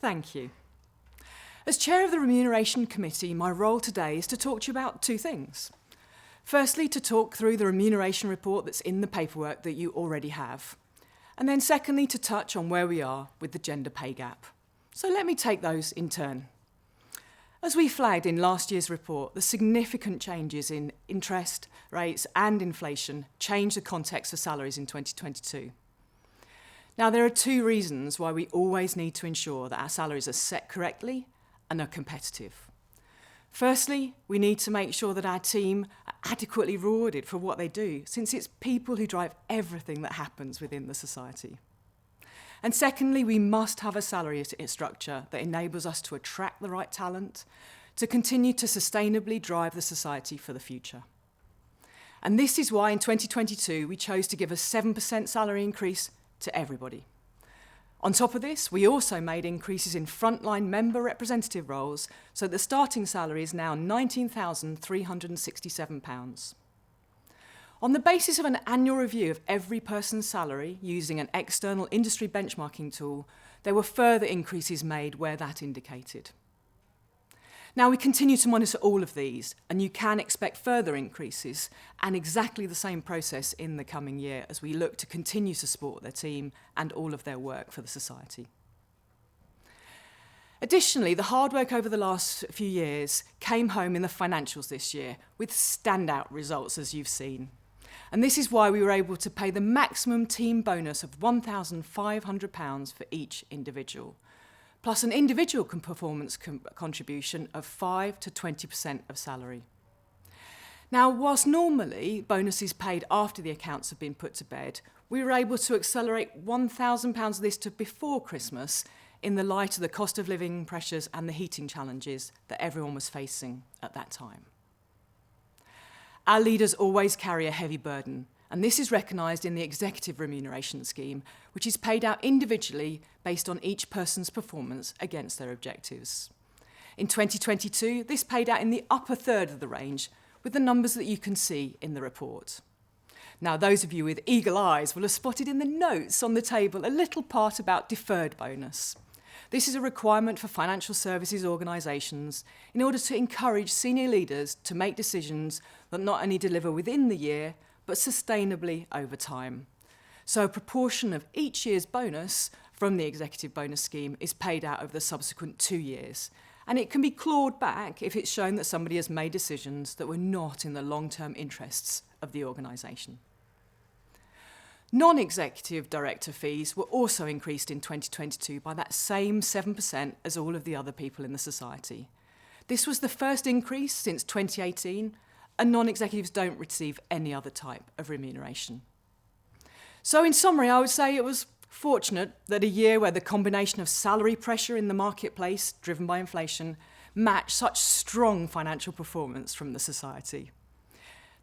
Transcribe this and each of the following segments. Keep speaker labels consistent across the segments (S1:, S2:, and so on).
S1: Thank you. As chair of the Remuneration Committee, my role today is to talk to you about two things. Firstly, to talk through the remuneration report that's in the paperwork that you already have. And then secondly, to touch on where we are with the gender pay gap. So let me take those in turn. As we flagged in last year's report, the significant changes in interest rates and inflation changed the context for salaries in 2022. Now, there are two reasons why we always need to ensure that our salaries are set correctly and are competitive. Firstly, we need to make sure that our team are adequately rewarded for what they do, since it's people who drive everything that happens within the society. And secondly, we must have a salary structure that enables us to attract the right talent, to continue to sustainably drive the society for the future. And this is why in 2022, we chose to give a 7% salary increase to everybody. On top of this, we also made increases in frontline member representative roles, so the starting salary is now £19,367. On the basis of an annual review of every person's salary using an external industry benchmarking tool, there were further increases made where that indicated. Now, we continue to monitor all of these, and you can expect further increases and exactly the same process in the coming year as we look to continue to support their team and all of their work for the society. Additionally, the hard work over the last few years came home in the financials this year with standout results, as you've seen. And this is why we were able to pay the maximum team bonus of £1,500 for each individual, plus an individual performance contribution of 5 to 20% of salary. Now, whilst normally bonuses paid after the accounts have been put to bed, we were able to accelerate £1,000 of this to before Christmas in the light of the cost of living pressures and the heating challenges that everyone was facing at that time. Our leaders always carry a heavy burden, and this is recognised in the executive remuneration scheme, which is paid out individually based on each person's performance against their objectives. In 2022, this paid out in the upper third of the range, with the numbers that you can see in the report. Now, those of you with eagle eyes will have spotted in the notes on the table a little part about deferred bonus. This is a requirement for financial services organisations in order to encourage senior leaders to make decisions that not only deliver within the year, but sustainably over time. So a proportion of each year's bonus from the executive bonus scheme is paid out over the subsequent 2 years, and it can be clawed back if it's shown that somebody has made decisions that were not in the long-term interests of the organisation. Non-executive director fees were also increased in 2022 by that same 7% as all of the other people in the society. This was the first increase since 2018, and non-executives don't receive any other type of remuneration. So in summary, I would say it was fortunate that a year where the combination of salary pressure in the marketplace, driven by inflation, matched such strong financial performance from the society.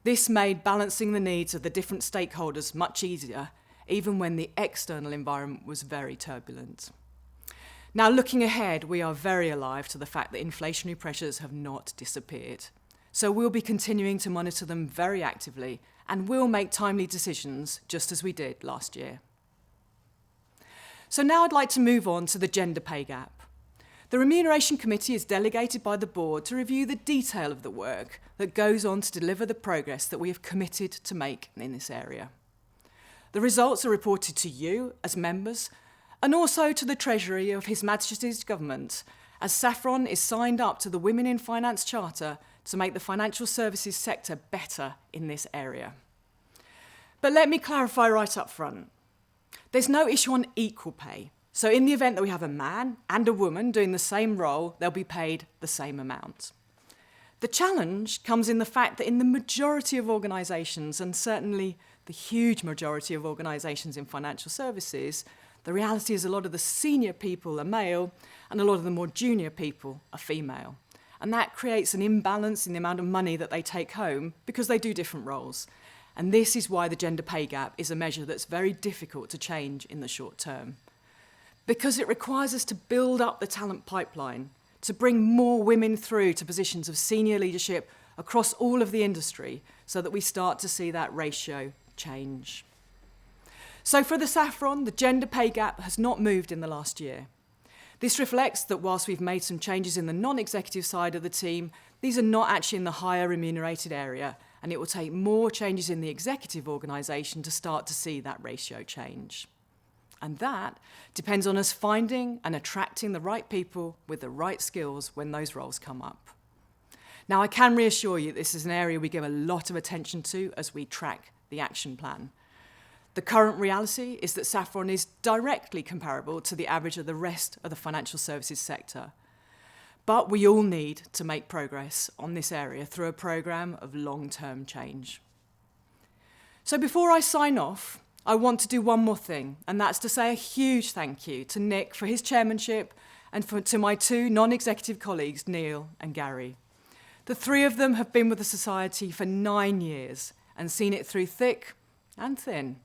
S1: This made balancing the needs of the different stakeholders much easier, even when the external environment was very turbulent. Now, looking ahead, we are very alive to the fact that inflationary pressures have not disappeared. So we'll be continuing to monitor them very actively and will make timely decisions just as we did last year. So now I'd like to move on to the gender pay gap. The Remuneration Committee is delegated by the board to review the detail of the work that goes on to deliver the progress that we have committed to make in this area. The results are reported to you as members and also to the Treasury of His Majesty's Government, as Saffron is signed up to the Women in Finance Charter to make the financial services sector better in this area. But let me clarify right up front. There's no issue on equal pay. So in the event that we have a man and a woman doing the same role, they'll be paid the same amount. The challenge comes in the fact that in the majority of organisations, and certainly the huge majority of organisations in financial services, the reality is a lot of the senior people are male and a lot of the more junior people are female. And that creates an imbalance in the amount of money that they take home because they do different roles. And this is why the gender pay gap is a measure that's very difficult to change in the short term. Because it requires us to build up the talent pipeline, to bring more women through to positions of senior leadership across all of the industry so that we start to see that ratio change. So for the Saffron, the gender pay gap has not moved in the last year. This reflects that whilst we've made some changes in the non-executive side of the team, these are not actually in the higher remunerated area, and it will take more changes in the executive organisation to start to see that ratio change. And that depends on us finding and attracting the right people with the right skills when those roles come up. Now, I can reassure you this is an area we give a lot of attention to as we track the action plan. The current reality is that Saffron is directly comparable to the average of the rest of the financial services sector. But we all need to make progress on this area through a programme of long-term change. So before I sign off, I want to do one more thing, and that's to say a huge thank you to Nick for his chairmanship and to my two non-executive colleagues, Neil and Gary. The three of them have been with the Society for 9 years and seen it through thick and thin.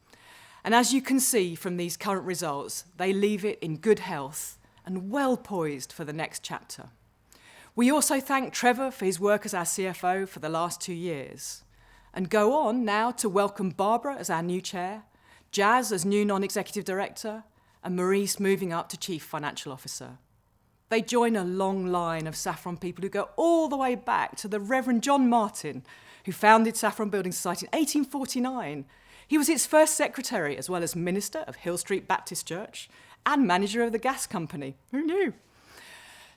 S1: And as you can see from these current results, they leave it in good health and well poised for the next chapter. We also thank Trevor for his work as our CFO for the last 2 years, and go on now to welcome Barbara as our new chair, Jazz as new non-executive director, and Maurice moving up to chief financial officer. They join a long line of Saffron people who go all the way back to the Reverend John Martin, who founded Saffron Building Society in 1849. He was its first secretary, as well as minister of Hill Street Baptist Church and manager of the gas company. Who knew?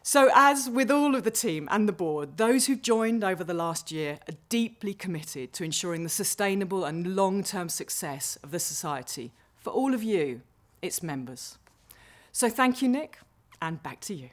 S1: So as with all of the team and the board, those who've joined over the last year are deeply committed to ensuring the sustainable and long-term success of the Society for all of you, its members. So thank you, Nick, and back to you.